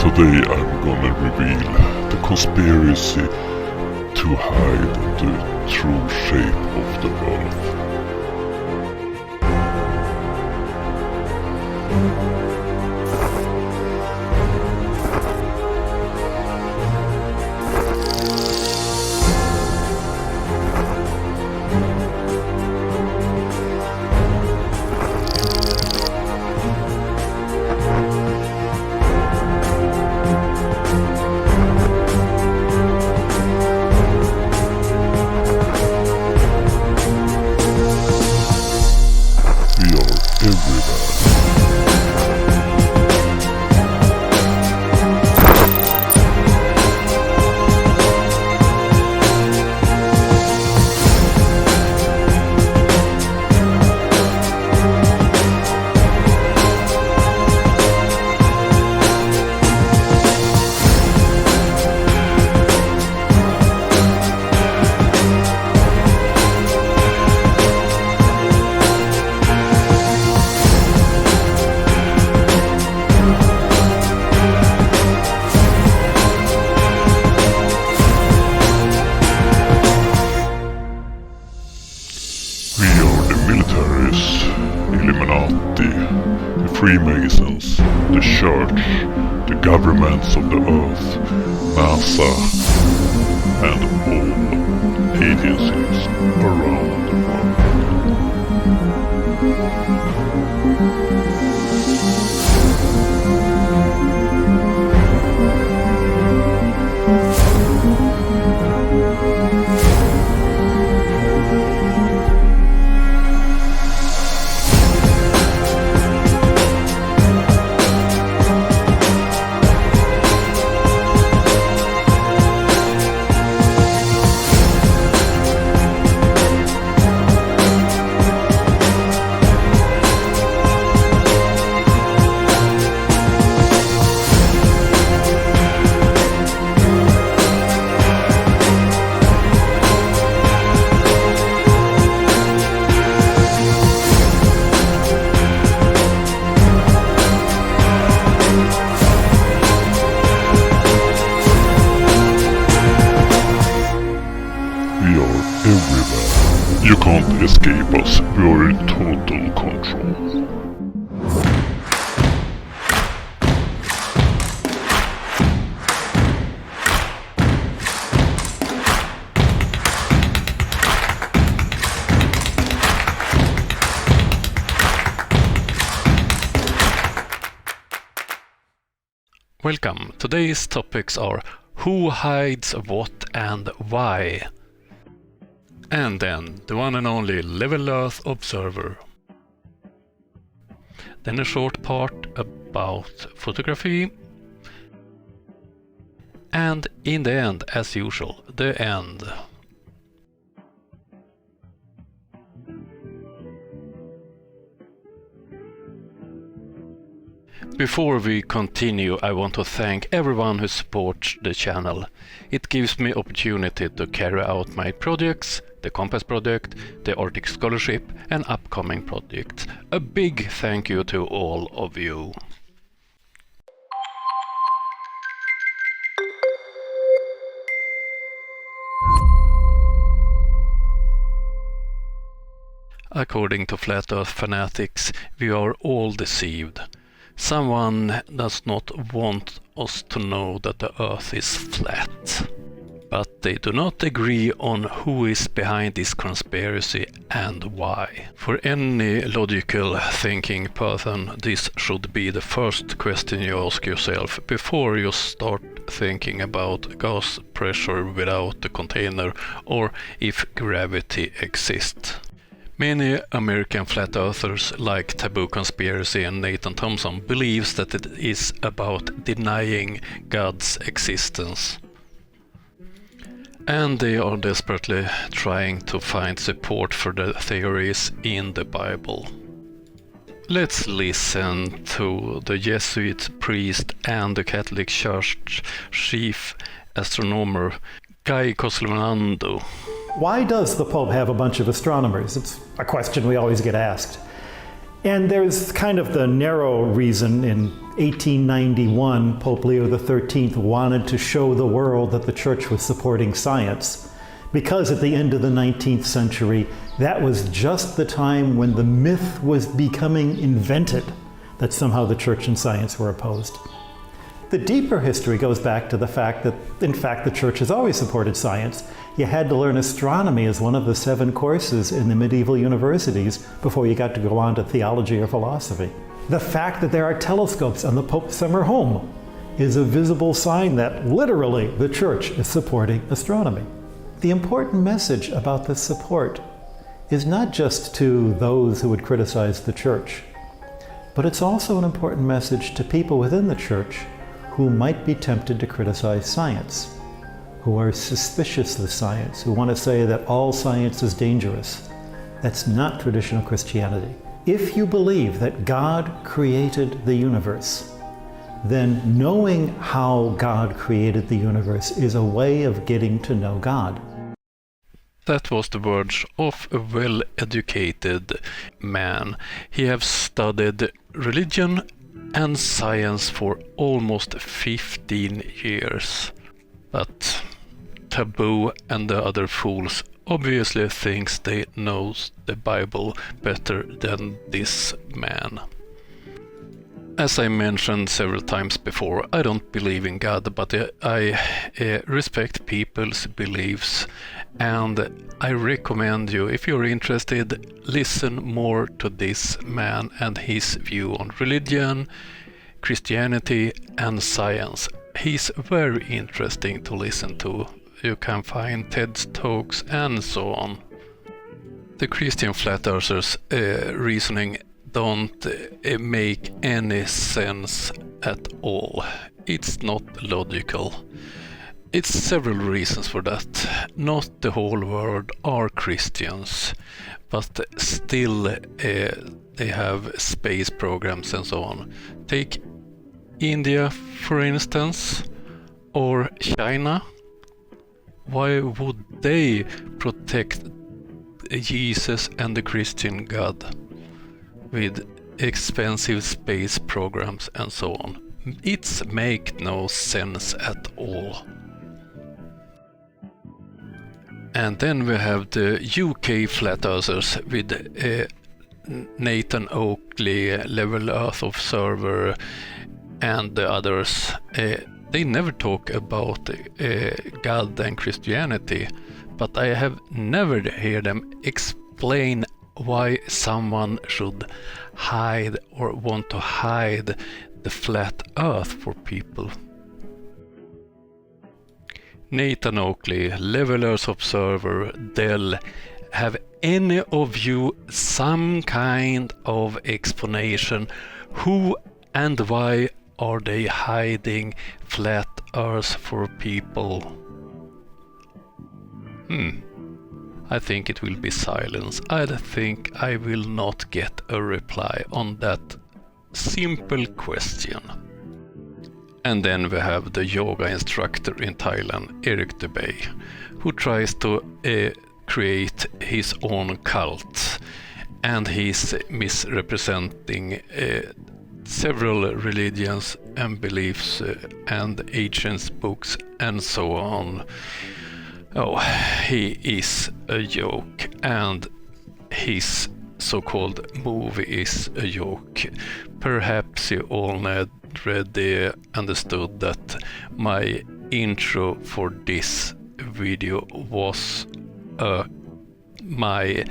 Today I'm gonna reveal the conspiracy to hide the true shape of the Earth. We are everywhere. We are the militaries, Illuminati, the Freemasons, the Church, the governments of the Earth, NASA, and all agencies around the world. We are everywhere. You can't escape us. We are in total control. Welcome. Today's topics are who hides what and why. And then the one and only Level Earth Observer. Then a short part about photography. And in the end, as usual, the end. Before we continue, I want to thank everyone who supports the channel. It gives me opportunity to carry out my projects, the Compass project, the Arctic Scholarship and upcoming projects. A big thank you to all of you. According to Flat Earth fanatics, we are all deceived. Someone does not want us to know that the Earth is flat. But they do not agree on who is behind this conspiracy and why. For any logical thinking person, this should be the first question you ask yourself before you start thinking about gas pressure without the container or if gravity exists. Many American flat earthers like Taboo Conspiracy and Nathan Thompson believes that it is about denying God's existence. And they are desperately trying to find support for the theories in the Bible. Let's listen to the Jesuit priest and the Catholic Church chief astronomer Guy Coslimando. Why does the Pope have a bunch of astronomers? It's a question we always get asked. And there's kind of the narrow reason. In 1891, Pope Leo XIII wanted to show the world that the church was supporting science, because at the end of the 19th century, that was just the time when the myth was becoming invented that somehow the church and science were opposed. The deeper history goes back to the fact that, in fact, the church has always supported science. You had to learn astronomy as one of the 7 courses in the medieval universities before you got to go on to theology or philosophy. The fact that there are telescopes on the Pope's summer home is a visible sign that literally the church is supporting astronomy. The important message about this support is not just to those who would criticize the church, but it's also an important message to people within the church who might be tempted to criticize science, who are suspicious of science, who want to say that all science is dangerous. That's not traditional Christianity. If you believe that God created the universe, then knowing how God created the universe is a way of getting to know God. That was the words of a well-educated man. He has studied religion and science for almost 15 years. But Taboo and the other fools obviously thinks they knows the Bible better than this man. As I mentioned several times before, I don't believe in God, but I respect people's beliefs, and I recommend you, if you're interested, listen more to this man and his view on religion, Christianity and science. He's very interesting to listen to. You can find TED Talks and so on. The Christian flat earthers' reasoning don't make any sense at all. It's not logical. It's several reasons for that. Not the whole world are Christians, but still they have space programs and so on. Take India, for instance, or China. Why would they protect Jesus and the Christian God with expensive space programs and so on? It's make no sense at all. And then we have the UK flat earthers with Nathan Oakley, Level Earth Observer, and the others. They never talk about God and Christianity, but I have never heard them explain why someone should hide or want to hide the flat earth for people. Nathan Oakley, Level Earth Observer, Dell, have any of you some kind of explanation who and why are they hiding flat earth for people? I think it will be silence. I think I will not get a reply on that simple question. And then we have the yoga instructor in Thailand, Eric Debay, who tries to create his own cult, and he's misrepresenting several religions and beliefs and ancient books and so on. Oh, he is a joke, and his so-called movie is a joke. Perhaps you already understood that my intro for this video was my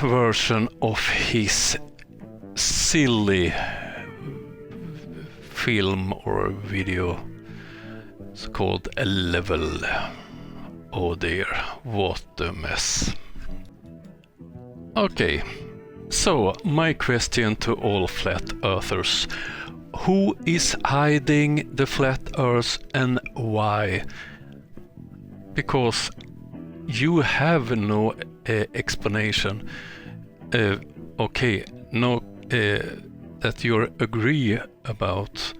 version of his silly film or video. It's called A Level. Oh dear, what a mess. Okay, so my question to all flat earthers: who is hiding the flat earth and why? Because you have no explanation. That you agree about.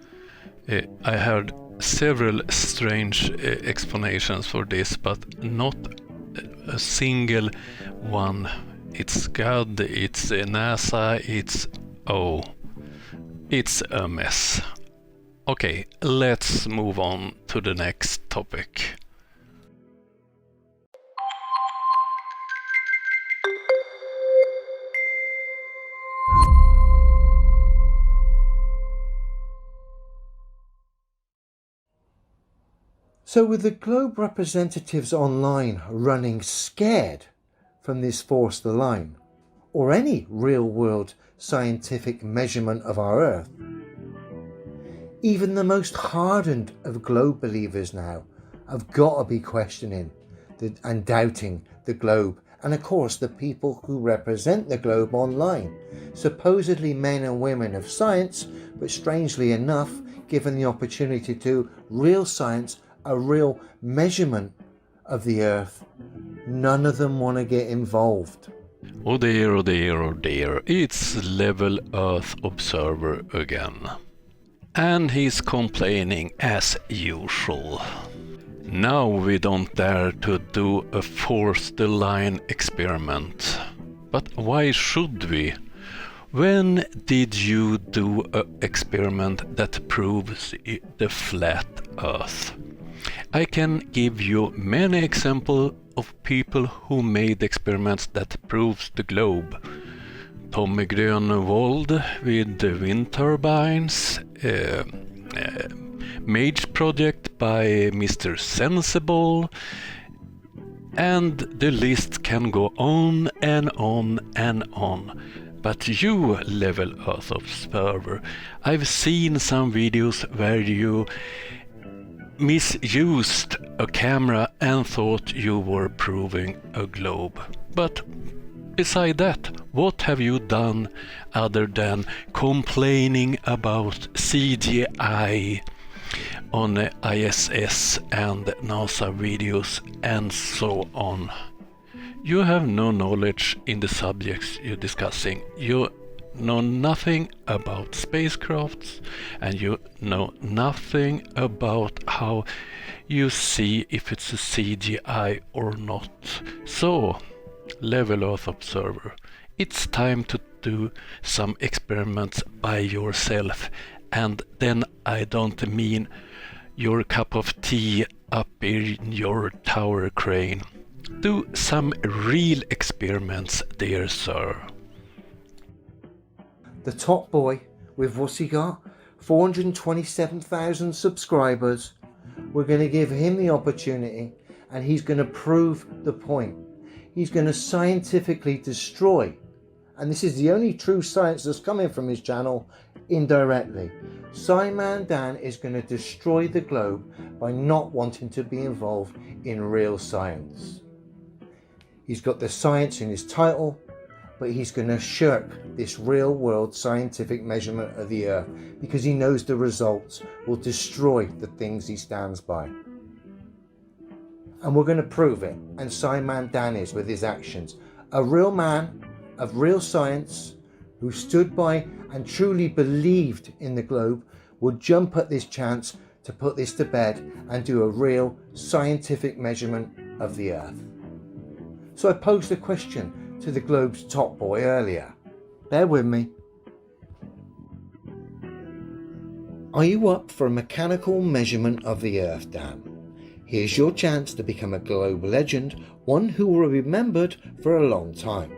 I heard several strange explanations for this, but not a single one it's God, it's NASA, it's a mess. Okay, let's move on to the next topic. So with the Globe representatives online running scared from this force the line, or any real-world scientific measurement of our Earth, even the most hardened of Globe believers now have got to be questioning and doubting the Globe, and of course the people who represent the Globe online, supposedly men and women of science, but strangely enough, given the opportunity to do real science, a real measurement of the Earth, none of them want to get involved. Oh dear, oh dear, oh dear, it's Level Earth Observer again. And he's complaining as usual. Now we don't dare to do a force the line experiment. But why should we? When did you do an experiment that proves the flat Earth? I can give you many examples of people who made experiments that proves the globe. Tommy Grönewald with the wind turbines, Mage project by Mr. Sensible, and the list can go on and on and on. But you, Level Earth Observer, I've seen some videos where you misused a camera and thought you were proving a globe. But beside that, what have you done other than complaining about CGI on ISS and NASA videos and so on? You have no knowledge in the subjects you're discussing. You know nothing about spacecrafts, and you know nothing about how you see if it's a CGI or not. So, Level Earth Observer, it's time to do some experiments by yourself, and then I don't mean your cup of tea up in your tower crane. Do some real experiments, dear sir. The top boy, with what's he got? 427,000 subscribers. We're going to give him the opportunity, and he's going to prove the point. He's going to scientifically destroy, and this is the only true science that's coming from his channel indirectly. Sci-Man Dan is going to destroy the globe by not wanting to be involved in real science. He's got the science in his title, but he's going to shirk this real world scientific measurement of the Earth because he knows the results will destroy the things he stands by. And we're going to prove it, and Sci-Man Dan is with his actions. A real man of real science who stood by and truly believed in the globe would jump at this chance to put this to bed and do a real scientific measurement of the Earth. So I posed a question to the globe's top boy earlier. Bear with me. Are you up for a mechanical measurement of the Earth, Dan? Here's your chance to become a globe legend, one who will be remembered for a long time.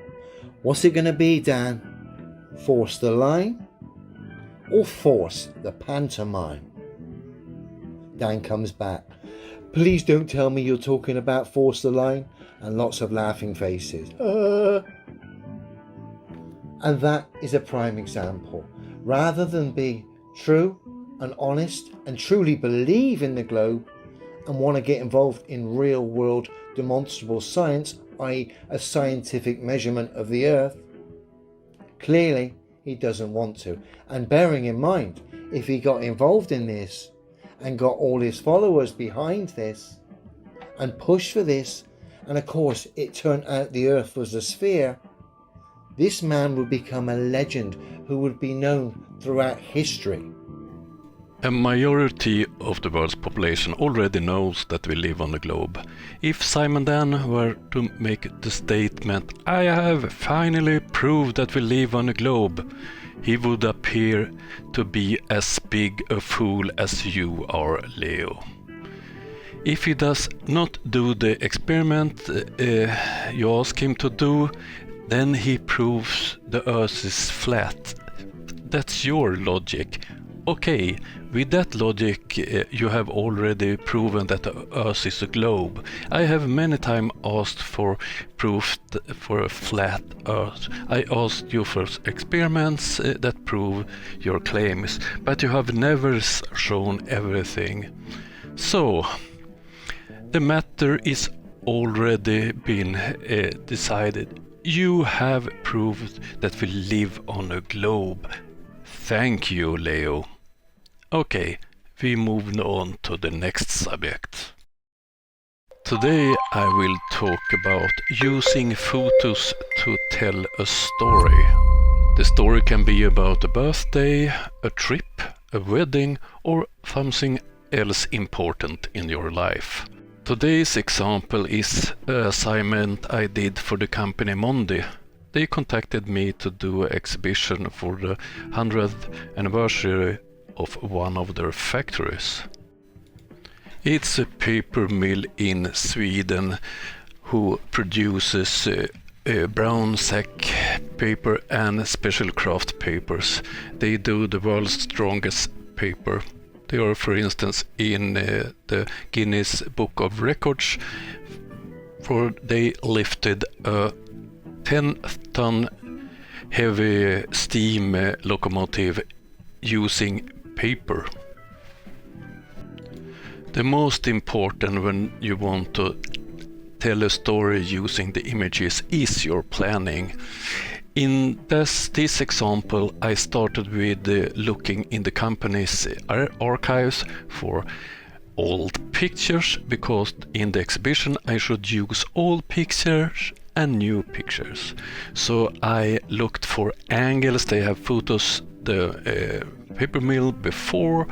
What's it going to be, Dan? Force the line or force the pantomime? Dan comes back. Please don't tell me you're talking about force the line, and lots of laughing faces. And that is a prime example. Rather than be true and honest and truly believe in the globe and want to get involved in real world demonstrable science, i.e. a scientific measurement of the Earth, clearly he doesn't want to. And bearing in mind, if he got involved in this and got all his followers behind this and pushed for this, and of course it turned out the Earth was a sphere, this man would become a legend who would be known throughout history. A majority of the world's population already knows that we live on a globe. If Simon Dan were to make the statement, "I have finally proved that we live on a globe," he would appear to be as big a fool as you are, Leo. If he does not do the experiment you ask him to do, then he proves the Earth is flat. That's your logic. Okay, with that logic you have already proven that the Earth is a globe. I have many times asked for proof for a flat Earth. I asked you for experiments that prove your claims, but you have never shown everything. So, the matter is already been decided. You have proved that we live on a globe. Thank you, Leo. Okay, we move on to the next subject. Today I will talk about using photos to tell a story. The story can be about a birthday, a trip, a wedding, or something else important in your life. Today's example is an assignment I did for the company Mondi. They contacted me to do an exhibition for the 100th anniversary of one of their factories. It's a paper mill in Sweden who produces brown sack paper and special craft papers. They do the world's strongest paper. They are, for instance, in the Guinness Book of Records, for they lifted a 10-ton heavy steam locomotive using paper. The most important when you want to tell a story using the images is your planning. In this example, I started with looking in the company's archives for old pictures, because in the exhibition I should use old pictures and new pictures. So I looked for angles. They have photos the paper mill before,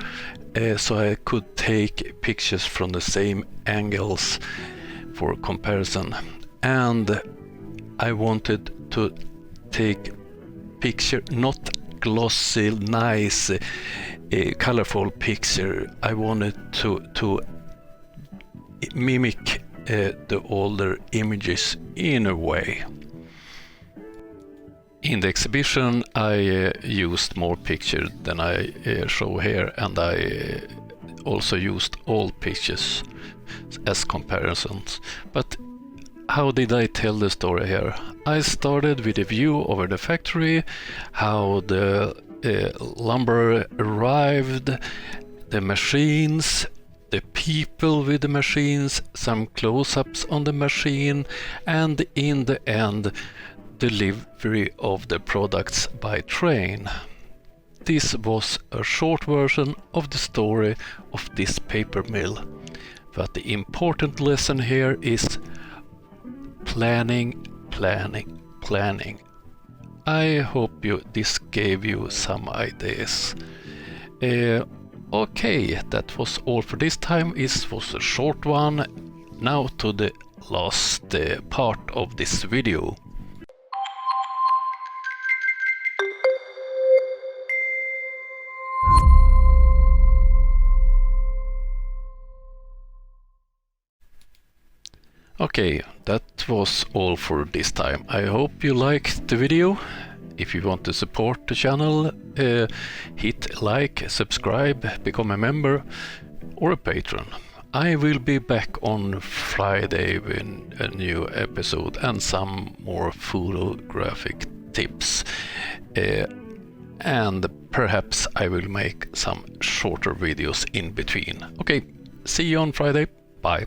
so I could take pictures from the same angles for comparison. And I wanted to take picture, not glossy, nice, colorful picture. I wanted to mimic the older images in a way. In the exhibition I used more pictures than I show here, and I also used old pictures as comparisons. But how did I tell the story here? I started with a view over the factory, how the lumber arrived, the machines, the people with the machines, some close-ups on the machine, and in the end, delivery of the products by train. This was a short version of the story of this paper mill. But the important lesson here is planning, planning, planning. I hope this gave you some ideas. Okay, that was all for this time. It was a short one. Now to the last part of this video. Okay, that was all for this time. I hope you liked the video. If you want to support the channel, hit like, subscribe, become a member or a patron. I will be back on Friday with a new episode and some more photographic tips. And perhaps I will make some shorter videos in between. Okay, see you on Friday. Bye.